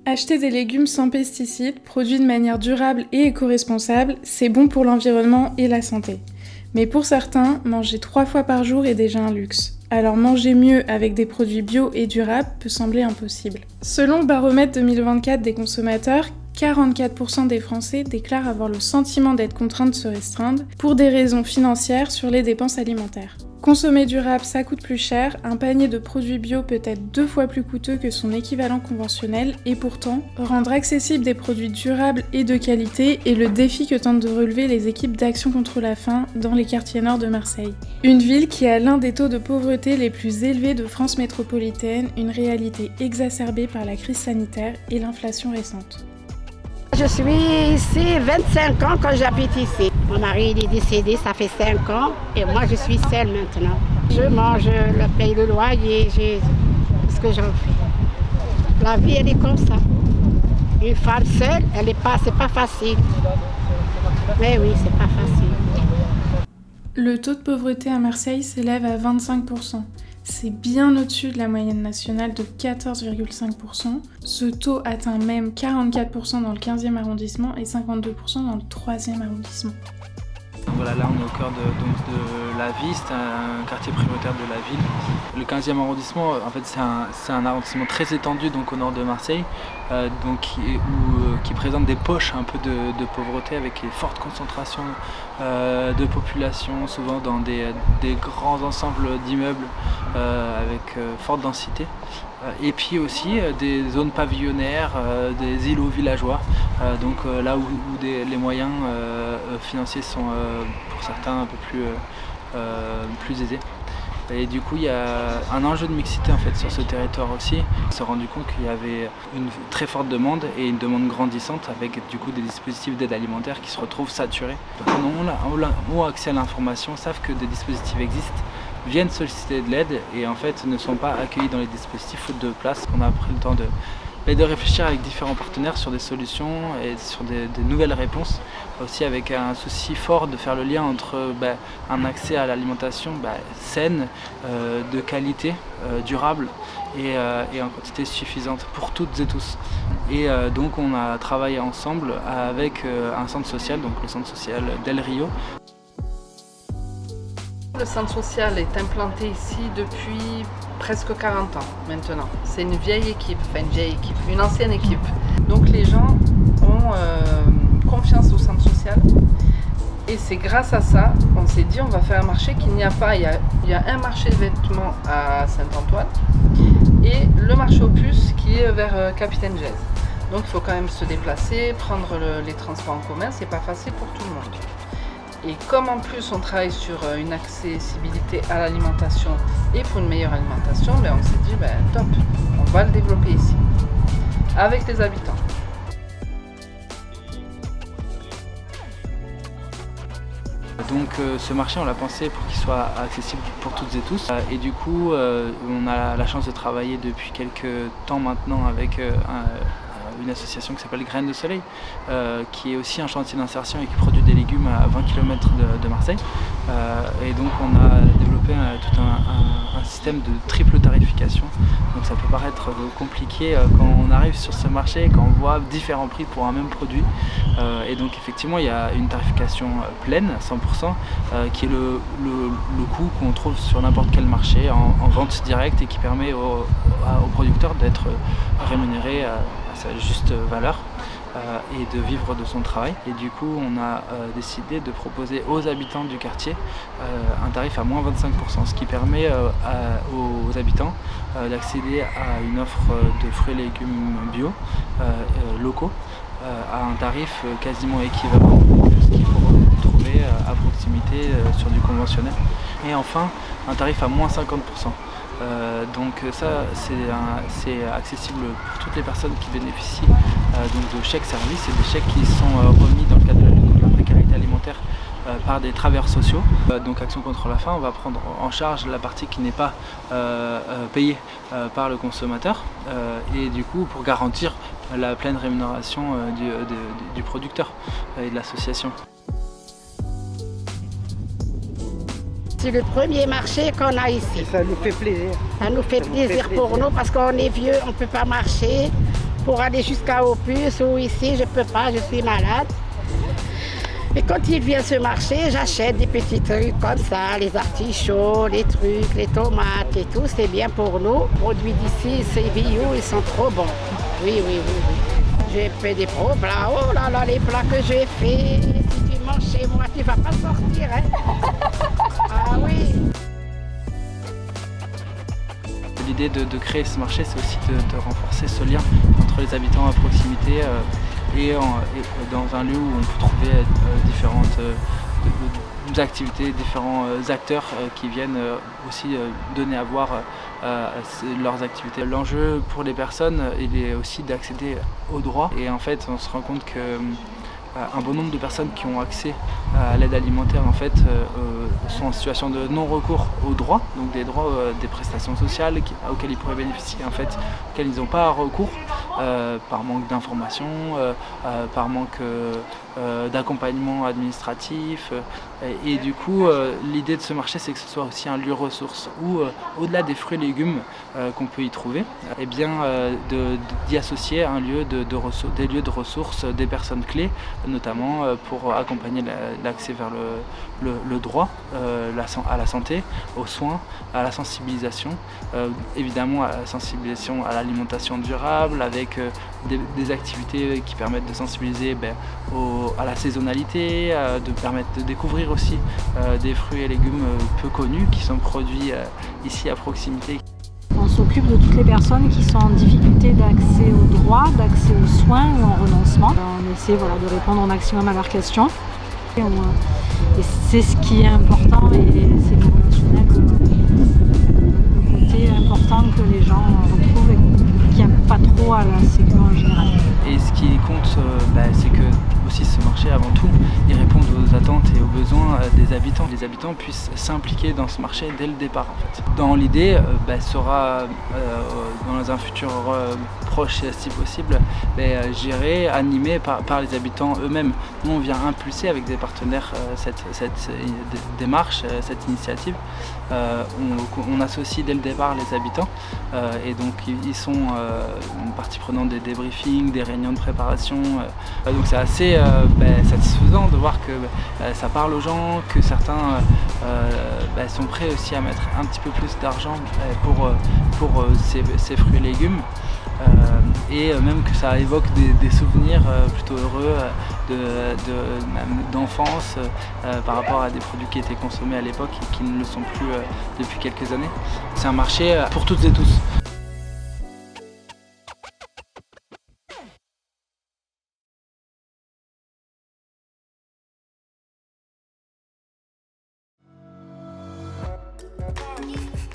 Acheter des légumes sans pesticides, produits de manière durable et éco-responsable, c'est bon pour l'environnement et la santé. Mais pour certains, manger 3 fois par jour est déjà un luxe. Alors manger mieux avec des produits bio et durables peut sembler impossible. Selon le baromètre 2024 des consommateurs, 44% des Français déclarent avoir le sentiment d'être contraints de se restreindre pour des raisons financières sur les dépenses alimentaires. Consommer durable, ça coûte plus cher, un panier de produits bio peut être 2 fois plus coûteux que son équivalent conventionnel et pourtant, rendre accessibles des produits durables et de qualité est le défi que tentent de relever les équipes d'Action contre la faim dans les quartiers nord de Marseille. Une ville qui a l'un des taux de pauvreté les plus élevés de France métropolitaine, une réalité exacerbée par la crise sanitaire et l'inflation récente. Je suis ici 25 ans quand j'habite ici. Mon mari il est décédé, ça fait 5 ans et moi je suis seule maintenant. Je mange, je paye le loyer, j'ai ce que j'en fais. La vie elle est comme ça. Une femme seule, c'est pas facile. Mais oui, c'est pas facile. Le taux de pauvreté à Marseille s'élève à 25%. C'est bien au-dessus de la moyenne nationale de 14,5%. Ce taux atteint même 44% dans le 15e arrondissement et 52% dans le 3e arrondissement. Voilà, là on est au cœur de la vie, c'est un quartier prioritaire de la ville. Le 15e arrondissement, en fait, c'est un arrondissement très étendu donc au nord de Marseille, qui présente des poches un peu de pauvreté avec une forte concentration de population, souvent dans des grands ensembles d'immeubles avec forte densité. Et puis aussi des zones pavillonnaires, des îlots villageois, là où les moyens financiers sont pour certains un peu plus aisés. Et du coup, il y a un enjeu de mixité en fait sur ce territoire aussi. On s'est rendu compte qu'il y avait une très forte demande et une demande grandissante avec du coup des dispositifs d'aide alimentaire qui se retrouvent saturés. Les personnes ont accès à l'information, savent que des dispositifs existent, viennent solliciter de l'aide et en fait ne sont pas accueillis dans les dispositifs faute de place. On a pris le temps de réfléchir avec différents partenaires sur des solutions et sur des nouvelles réponses. Aussi avec un souci fort de faire le lien entre un accès à l'alimentation saine, de qualité, durable et en quantité suffisante pour toutes et tous. Et donc on a travaillé ensemble avec un centre social, donc le centre social Del Rio. Le centre social est implanté ici depuis presque 40 ans maintenant. C'est une une ancienne équipe. Donc les gens ont confiance au centre social et c'est grâce à ça qu'on s'est dit on va faire un marché qu'il n'y a pas. Il y a un marché de vêtements à Saint-Antoine et le marché aux puces qui est vers Capitaine Gèze. Donc il faut quand même se déplacer, prendre les transports en commun, c'est pas facile pour tout le monde. Et comme en plus on travaille sur une accessibilité à l'alimentation et pour une meilleure alimentation, on s'est dit top, on va le développer ici, avec les habitants. Donc ce marché on l'a pensé pour qu'il soit accessible pour toutes et tous et du coup on a la chance de travailler depuis quelques temps maintenant avec une association qui s'appelle Graines de Soleil, qui est aussi un chantier d'insertion et qui produit des légumes à 20 km de Marseille. Et donc on a développé tout un système de triple tarification. Donc ça peut paraître compliqué quand on arrive sur ce marché, quand on voit différents prix pour un même produit. Et donc effectivement il y a une tarification pleine, 100%, qui est le coût qu'on trouve sur n'importe quel marché en vente directe et qui permet aux producteurs d'être rémunérés à sa juste valeur et de vivre de son travail. Et du coup on a décidé de proposer aux habitants du quartier un tarif à moins 25%, ce qui permet aux habitants d'accéder à une offre de fruits et légumes bio, locaux, à un tarif quasiment équivalent à ce qu'il faut trouver à proximité sur du conventionnel. Et enfin un tarif à moins 50%. Donc ça c'est accessible pour toutes les personnes qui bénéficient donc de chèques services et des chèques qui sont remis dans le cadre de la lutte contre la précarité alimentaire par des travailleurs sociaux. Donc Action contre la faim, on va prendre en charge la partie qui n'est pas payée par le consommateur et du coup pour garantir la pleine rémunération du producteur et de l'association. C'est le premier marché qu'on a ici. Et ça nous fait plaisir. Ça nous fait plaisir pour nous parce qu'on est vieux, on ne peut pas marcher. pour aller jusqu'à Opus ou ici, je ne peux pas, je suis malade. Et quand il vient ce marché, j'achète des petits trucs comme ça, les artichauts, les trucs, les tomates et tout, c'est bien pour nous. Les produits d'ici, ces bio, ils sont trop bons. Oui. J'ai fait des gros plats, oh là là, les plats que j'ai faits. Si tu manges chez moi, tu ne vas pas sortir, hein. Ah oui. L'idée de créer ce marché, c'est aussi de renforcer ce lien entre les habitants à proximité et dans un lieu où on peut trouver différentes activités, différents acteurs qui viennent aussi donner à voir leurs activités. L'enjeu pour les personnes, il est aussi d'accéder aux droits, et en fait on se rend compte que un bon nombre de personnes qui ont accès à l'aide alimentaire en fait, sont en situation de non-recours aux droits, donc des droits des prestations sociales auxquelles ils pourraient bénéficier, en fait, auxquels ils n'ont pas recours par manque d'information, par manque d'accompagnement administratif. Et du coup, l'idée de ce marché, c'est que ce soit aussi un lieu ressource où, au-delà des fruits et légumes qu'on peut y trouver, eh bien, d'y associer un lieu des lieux de ressources des personnes clés, notamment pour accompagner l'accès vers le droit à la santé, aux soins, à la sensibilisation, évidemment à la sensibilisation à l'alimentation durable, avec des activités qui permettent de sensibiliser à la saisonnalité, de permettre de découvrir aussi des fruits et légumes peu connus qui sont produits ici à proximité. On s'occupe de toutes les personnes qui sont en difficulté d'accès aux droits, d'accès aux soins ou en renoncement. On essaie de répondre au maximum à leurs questions. Et c'est ce qui est important, et c'est le relationnel, le côté important que les gens retrouvent et qui n'aiment pas trop à la sécu en général. Et ce qui compte, c'est que aussi ce marché, avant tout, il répond aux attentes et aux besoins des habitants. Les habitants puissent s'impliquer dans ce marché dès le départ, en fait. Dans l'idée, sera dans un futur proche, si possible, géré, animé par les habitants eux-mêmes. Nous, on vient impulser avec des partenaires cette démarche, cette initiative. On associe dès le départ les habitants, et donc ils sont une partie prenante des débriefings, des réunions de préparation. Donc c'est assez satisfaisant de voir que ça parle aux gens, que certains sont prêts aussi à mettre un petit peu plus d'argent pour ces fruits et légumes. Et même que ça évoque des souvenirs plutôt heureux d'enfance par rapport à des produits qui étaient consommés à l'époque et qui ne le sont plus depuis quelques années. C'est un marché pour toutes et tous.